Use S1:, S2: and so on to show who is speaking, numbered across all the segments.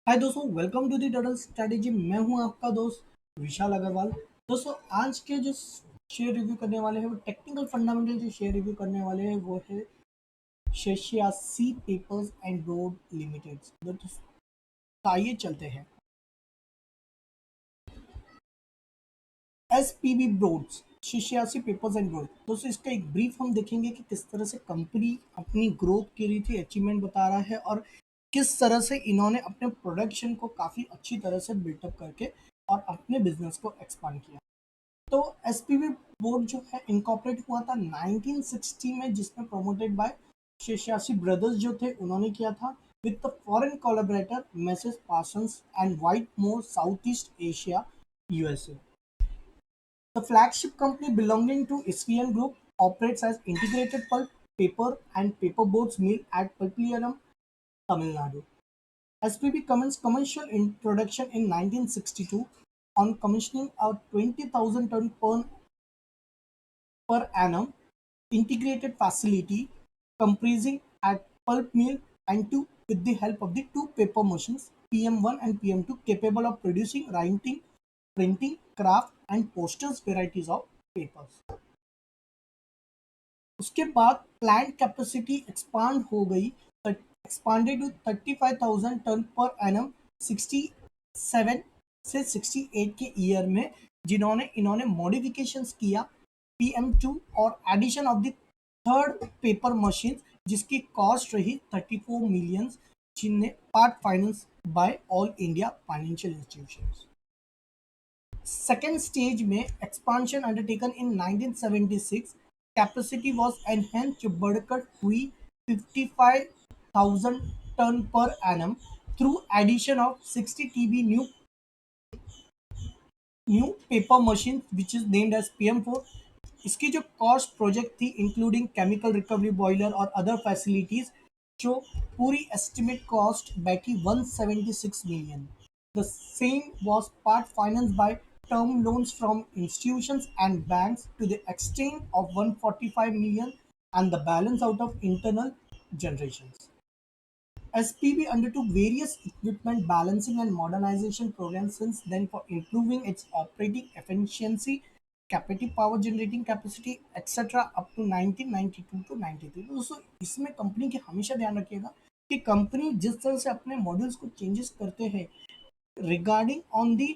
S1: हाय दोस्तों, welcome to the total strategy. मैं हूं आपका दोस्त विशाल अग्रवाल। दोस्तों, आज के जो शेयर रिव्यू करने वाले हैं वो टेक्निकल फंडामेंटल जो शेयर रिव्यू करने वाले हैं वो है Seshasayee papers and board limited. दोस्तों, आइए चलते हैं। SPB boards, Seshasayee papers and board. दोस्तों, इसका एक ब्रीफ हम देखेंगे कि किस तरह से कंपनी अपनी ग्रोथ के लिए थी अचीवमेंट बता रहा है और किस तरह से इन्होंने अपने प्रोडक्शन को काफ़ी अच्छी तरह से बिल्टअप करके और अपने बिजनेस को एक्सपांड किया। तो एसपीबी बोर्ड जो है इनकॉर्पोरेट हुआ था 1960 में, जिसमें प्रोमोटेड बाय शेशियासी ब्रदर्स जो थे उन्होंने किया था with the foreign collaborator message Parsons and white more south east Asia USA. The flagship company belonging to SVN Group operates as Integrated Pulp, Paper and Paperboards Mill at Palpaliyaram, Tamil Nadu. SPB commenced commercial production in 1962 on commissioning a 20,000 ton per annum integrated facility comprising a pulp mill and two with the help of the two paper machines PM1 and PM2 capable of producing writing, printing, craft and posters varieties of papers. उसके बाद plant capacity expand हो गई, expanded to 35,000 ton per annum 67 से 68 के year में, जिन्होंने इन्होंने modifications किया PM2 और addition of the third paper machine, जिसकी कॉस्ट रही 34 मिलियन, जिन्हें part finance by all India financial institutions. Second stage में expansion undertaken in 1976, capacity was enhanced जो बढ़कर हुई 55,000 टन पर annum through addition of 60 TB new paper machine which is named as PM4। इसकी जो cost project थी including chemical recovery boiler और other facilities, जो पूरी एस्टिमेट कॉस्ट बैठी 176 million. The same was part finance by term loans from institutions and banks to the extent of 145 million and the balance out of internal generations. SPB undertook various equipment balancing and modernization programs since then for improving its operating efficiency, capacity, power generating capacity, etc. up to 1992 to 93। तो दोस्तों, इसमें company के हमेशा ध्यान रखिएगा कि company जिस तरह से अपने मॉड्यूल्स को चेंजेस करते हैं regarding on the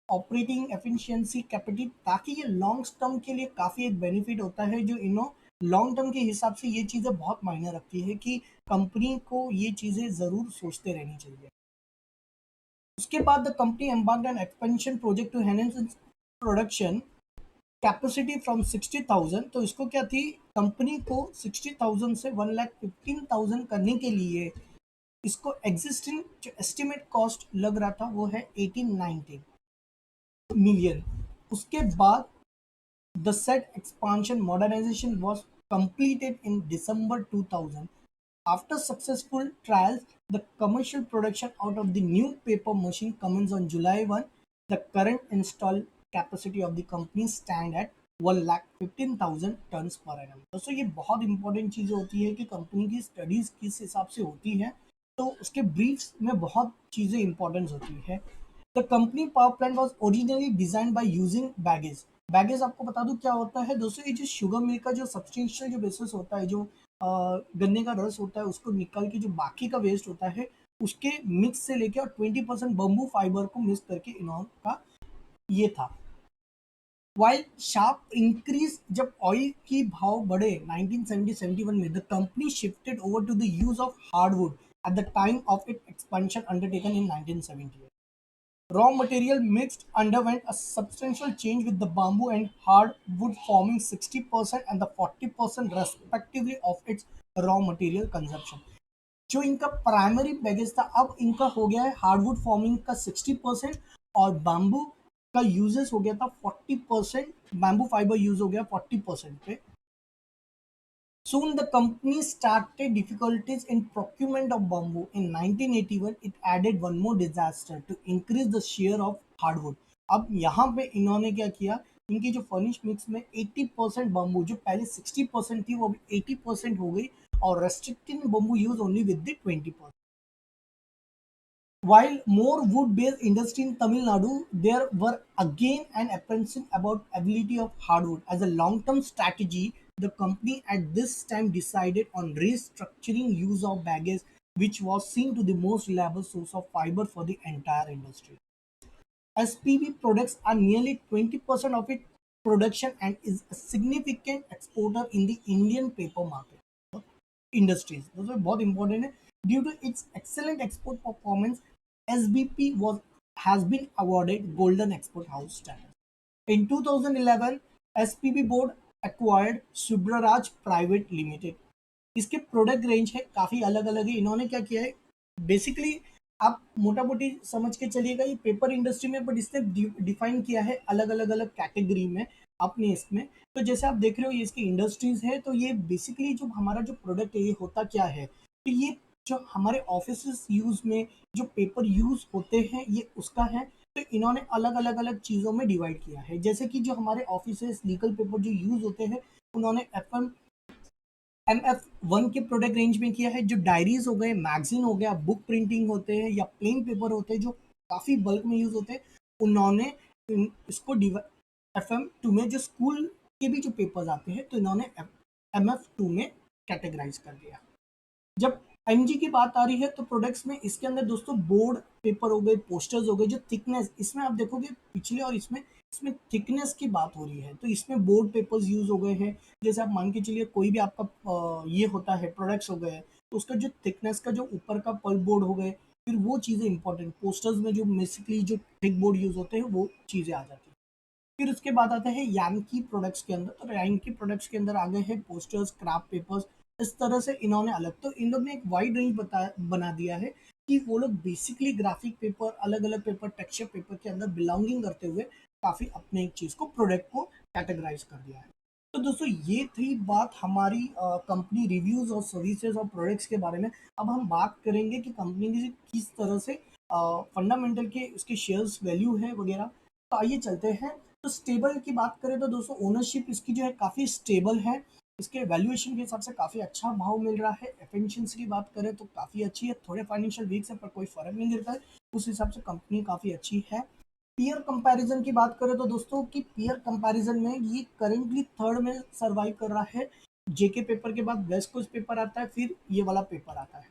S1: operating efficiency capacity, ताकि ये लॉन्ग टर्म के लिए काफ़ी एक बेनिफिट होता है, जो इनो लॉन्ग टर्म के हिसाब से ये चीज़ें बहुत मायने रखती है कि कंपनी को ये चीज़ें ज़रूर सोचते रहनी चाहिए। उसके बाद the company embarked an expansion project to enhance its production capacity from 60,000। तो इसको क्या थी, कंपनी को 60,000 से 1,15,000 करने के लिए इसको एग्जिस्टिंग जो एस्टिमेट कॉस्ट लग रहा था वो है 1890 मिलियन। उसके बाद the set expansion modernisation was completed in December 2000। After successful trials, the commercial production out of the new paper machine commenced on July 1। The current installed capacity of the company stand at 1,15,000 tons per annum। दोस्तों, ये बहुत important चीज़ होती है कि company की studies किस हिसाब से होती है, तो उसके ब्रीफ्स में बहुत चीज़ें इंपॉर्टेंस होती है। The company power plant was originally design by using baggage. Baggage आपको बता दूं क्या होता है दोस्तों, ये जो शुगर मिल का जो सब्सटेंशियल जो बेसिस होता है, जो गन्ने का रस होता है, उसको निकाल के जो बाकी का वेस्ट होता है उसके मिक्स से लेके और 20% बम्बू फाइबर को मिक्स करके इनका ये था। वाइल शार्प इंक्रीज जब ऑयल की भाव बढ़े 1970-71 में, the company shifted over to the use of hardwood at the time of it expansion undertaken in 1970। Raw material mix underwent a substantial change with the bamboo and hardwood forming 60% and the 40% respectively of its raw material consumption। जो इनका primary baggage था, अब इनका हो गया है hardwood forming का 60% और बैम्बू का यूजेस हो गया था 40%। बैम्बू फाइबर यूज हो गया 40% पे। Soon the company started difficulties in procurement of bamboo। In 1981, it added one more disaster to increase the share of hardwood। अब यहाँ पे इन्होंने क्या किया, इनकी जो फर्निश मिक्स में 80% बम्बू, जो पहले 60% थी वो अभी 80% हो गई, और restricting bamboo use only with the 20%। While more wood-based industry in Tamil Nadu, there were again an apprehension about ability of hardwood. As a long-term strategy, the company at this time decided on restructuring use of baggage, which was seen to the most reliable source of fiber for the entire industry. SPB products are nearly 20% of its production and is a significant exporter in the Indian paper market industries. Those are बहुत important है. Due to its excellent export performance, SBP was has been awarded Golden Export House status. In 2011, SPB board acquired Subraraj Private Limited. इसके product range है काफ़ी अलग अलग है. इन्होंने क्या किया है, बेसिकली आप मोटा मोटी समझ के चलिएगा ये पेपर इंडस्ट्री में, बट इसने डिफाइन किया है अलग अलग अलग कैटेगरी में अपने इसमें. तो जैसे आप देख रहे हो ये इसकी इंडस्ट्रीज है. तो ये बेसिकली जो हमारा जो प्रोडक्ट है ये होता क्या है, तो ये जो हमारे ऑफिस यूज में जो पेपर यूज होते हैं ये उसका है. तो इन्होंने अलग अलग अलग चीज़ों में डिवाइड किया है. जैसे कि जो हमारे ऑफिस लीगल पेपर जो यूज होते हैं उन्होंने MF1 के प्रोडक्ट रेंज में किया है. जो डायरीज हो गए, मैगजीन हो गया, बुक प्रिंटिंग होते हैं या प्लेन पेपर होते हैं जो काफ़ी बल्क में यूज होते हैं, उन्होंने इसको FM2 में जो स्कूल के भी जो पेपर्स आते हैं तो इन्होंने MF2 में कैटेगराइज कर दिया. जब एमजी की बात आ रही है तो प्रोडक्ट्स में इसके अंदर दोस्तों बोर्ड पेपर हो गए, पोस्टर्स हो गए, जो थिकनेस इसमें आप देखोगे पिछले और इसमें इसमें थिकनेस की बात हो रही है. तो इसमें बोर्ड पेपर्स यूज हो गए हैं. जैसे आप मान के चलिए कोई भी आपका ये होता है प्रोडक्ट्स हो गए तो उसका जो थिकनेस का जो ऊपर का पल्प बोर्ड हो गए, फिर वो चीज़ें इंपॉर्टेंट पोस्टर्स में जो बेसिकली जो थिक बोर्ड यूज होते हैं वो चीज़ें आ जाती हैं. फिर उसके बाद आता है यानकी प्रोडक्ट्स के अंदर. तो यानकी प्रोडक्ट्स के अंदर आ गए हैं पोस्टर्स, क्राफ्ट पेपर्स. इस तरह से इन्होंने अलग, तो इन लोग ने एक वाइड रेंज बना दिया है कि वो लोग बेसिकली ग्राफिक पेपर, अलग अलग पेपर, टेक्सचर पेपर के अंदर बिलोंगिंग करते हुए काफ़ी अपने एक चीज़ को, प्रोडक्ट को कैटेगराइज कर दिया है. तो दोस्तों ये थी बात हमारी कंपनी रिव्यूज और सर्विसेज और प्रोडक्ट्स के बारे में. अब हम बात करेंगे कि कंपनी की किस तरह से फंडामेंटल के उसके शेयर्स वैल्यू है वगैरह. तो आइए चलते हैं. तो स्टेबल की बात करें तो दोस्तों ओनरशिप इसकी जो है काफ़ी स्टेबल है. इसके वैल्यूएशन के हिसाब से काफ़ी अच्छा भाव मिल रहा है. एफिशिएंसी की बात करें तो काफ़ी अच्छी है. थोड़े फाइनेंशियल वीक से पर कोई फर्क नहीं गिरता है. उस हिसाब से कंपनी काफ़ी अच्छी है. पीयर कंपैरिजन की बात करें तो दोस्तों की पीयर कंपैरिजन में ये करेंटली थर्ड में सर्वाइव कर रहा है. जेके पेपर के बाद वेस्ट कोस्ट पेपर आता है, फिर ये वाला पेपर आता है.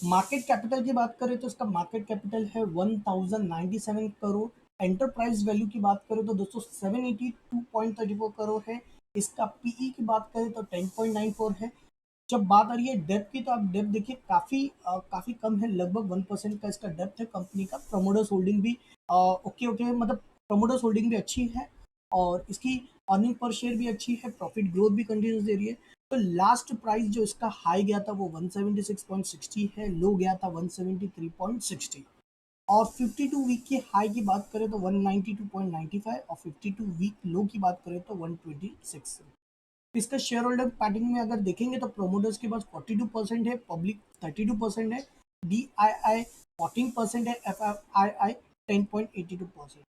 S1: मार्केट कैपिटल की बात करें तो इसका मार्केट कैपिटल है 1097 करोड़. एंटरप्राइज वैल्यू की बात करें तो दोस्तों 782.34 करोड़ है. इसका पीई की बात करें तो 10.94 है. जब बात आ रही है डेप्थ की तो आप डेप्थ देखिए काफ़ी कम है, लगभग 1% का इसका डेप्थ है. कंपनी का प्रमोटर्स होल्डिंग भी ओके ओके, मतलब प्रमोटर्स होल्डिंग भी अच्छी है और इसकी अर्निंग पर शेयर भी अच्छी है. प्रॉफिट ग्रोथ भी कंटिन्यूस दे रही है. तो लास्ट प्राइस जो इसका हाई गया था वो 176.60 है, लो गया था 173.60. और 52 वीक की हाई की बात करें तो 192.95 और 52 वीक लो की बात करें तो 126. इसका शेयर होल्डर पैटर्न में अगर देखेंगे तो प्रोमोटर्स के पास 42% है, पब्लिक 32% है, डी आई आई 14% है, एफ आई आई 10.82%.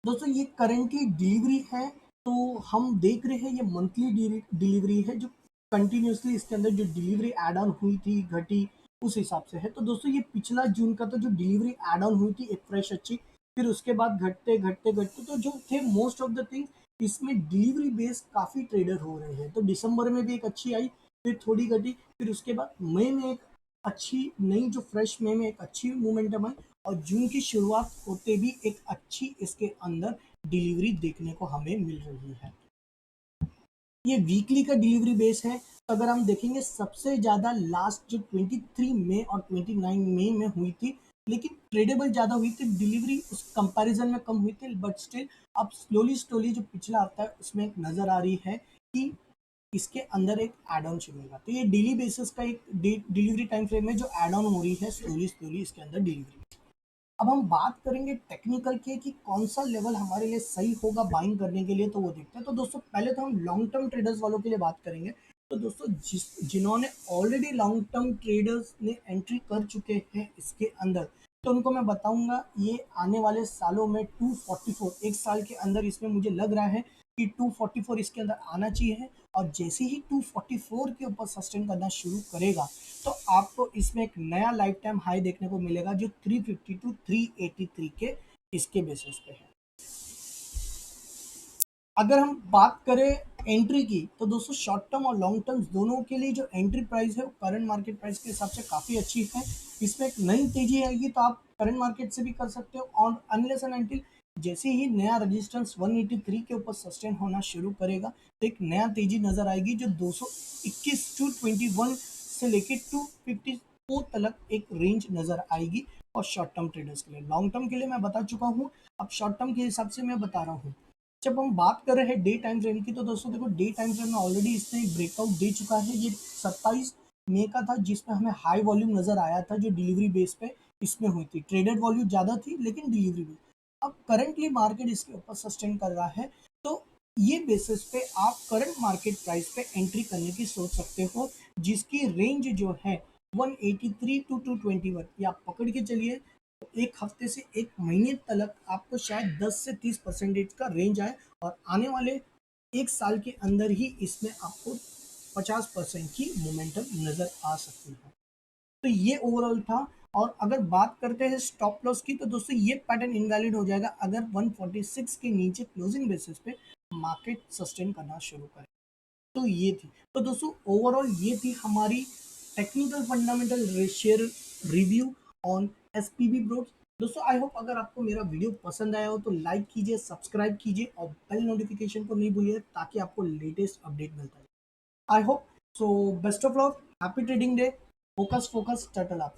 S1: दोस्तों ये करेंटली डिलीवरी है. तो हम देख रहे हैं ये मंथली डिलीवरी है जो कंटिन्यूसली इसके अंदर जो डिलीवरी एड ऑन हुई थी घटी उस हिसाब से है. तो दोस्तों ये पिछला जून का तो जो डिलीवरी एड ऑन हुई थी एक फ्रेश अच्छी, फिर उसके बाद घटते घटते घटते तो जो थे मोस्ट ऑफ द थिंग इसमें डिलीवरी बेस काफ़ी ट्रेडर हो रहे हैं. तो दिसंबर में भी एक अच्छी आई, फिर थोड़ी घटी, फिर उसके बाद मई में एक अच्छी नई जो फ्रेश मई में एक अच्छी मोमेंटम आई और जून की शुरुआत होते भी एक अच्छी इसके अंदर डिलीवरी देखने को हमें मिल रही है. ये वीकली का डिलीवरी बेस है. तो अगर हम देखेंगे सबसे ज़्यादा लास्ट जो 23 मई और 29 मई में हुई थी, लेकिन ट्रेडेबल ज़्यादा हुई थी, डिलीवरी उस कंपैरिजन में कम हुई थी. बट स्टिल अब स्लोली स्लोली जो पिछला आता है उसमें एक नज़र आ रही है कि इसके अंदर एक एड ऑन शुरू होगा. तो ये डेली बेसिस का एक डिलीवरी टाइम फ्रेम है जो एड ऑन हो रही है स्लोली स्लोली इसके अंदर डिलीवरी. अब हम बात करेंगे टेक्निकल के कि कौन सा लेवल हमारे लिए सही होगा बाइंग करने के लिए, तो वो देखते हैं. तो दोस्तों पहले तो हम लॉन्ग टर्म ट्रेडर्स वालों के लिए बात करेंगे. तो दोस्तों जिन्होंने ऑलरेडी लॉन्ग टर्म ट्रेडर्स ने एंट्री कर चुके हैं इसके अंदर, तो उनको मैं बताऊंगा ये आने वाले सालों में 244 एक साल के अंदर इसमें मुझे लग रहा है कि 244 इसके अंदर आना चाहिए. और जैसे ही 244 के ऊपर सस्टेन करना शुरू करेगा तो आपको इसमें एक नया लाइफ टाइम हाई देखने को मिलेगा जो 350 टू 383 के इसके बेसिस पे है। अगर हम बात करें एंट्री की, तो दोस्तों शॉर्ट टर्म और लॉन्ग टर्म दोनों के लिए जो एंट्री प्राइस है वो करंट मार्केट प्राइस के हिसाब से काफ़ी अच्छी है। इसमें एक नई तेजी आएगी तो आप करंट मार्केट से भी कर सकते हो, और अनलेस एंड अनटिल जैसे ही नया रेजिस्टेंस 183 के ऊपर सस्टेन होना शुरू करेगा तो एक नया तेजी नजर आएगी जो 221 टू 21 से लेके 254 तक एक रेंज नजर आएगी। और शॉर्ट टर्म ट्रेडर्स के लिए, लॉन्ग टर्म के लिए मैं बता चुका हूँ, अब शॉर्ट टर्म के हिसाब से मैं बता रहा हूँ। जब हम बात कर रहे हैं डे टाइम फ्रेम की, तो दोस्तों देखो डे टाइम फ्रेम में ऑलरेडी इसने एक ब्रेकआउट दे चुका है। ये 27 मई का था जिसमें हमें हाई वॉल्यूम नजर आया था जो डिलीवरी बेस पे इसमें हुई थी। ट्रेडेड वॉल्यूम ज़्यादा थी लेकिन डिलीवरी बेस, अब करंटली मार्केट इसके ऊपर सस्टेन कर रहा है। तो ये बेसिस पे आप करंट मार्केट प्राइस पे एंट्री करने की सोच सकते हो, जिसकी रेंज जो है 183 टू 221 ये आप पकड़ के चलिए। एक हफ्ते से एक महीने तक आपको शायद 10 से 30% का रेंज आए, और आने वाले एक साल के अंदर ही इसमें आपको 50% की मोमेंटम नजर आ सकती है। तो ये ओवरऑल था। और अगर बात करते हैं स्टॉप लॉस की, तो दोस्तों ये पैटर्न इनवैलिड हो जाएगा अगर 146 के नीचे क्लोजिंग बेसिस पे मार्केट सस्टेन करना शुरू करे। तो ये थी, तो दोस्तों ओवरऑल ये थी हमारी technical fundamental share review on SPB boards. दोस्तों आई होप अगर आपको मेरा वीडियो पसंद आया हो तो लाइक कीजिए, सब्सक्राइब कीजिए और बेल नोटिफिकेशन को नहीं भूलिए ताकि आपको लेटेस्ट अपडेट मिलता है। I hope so, best of luck, happy trading day, focus focus turtle up.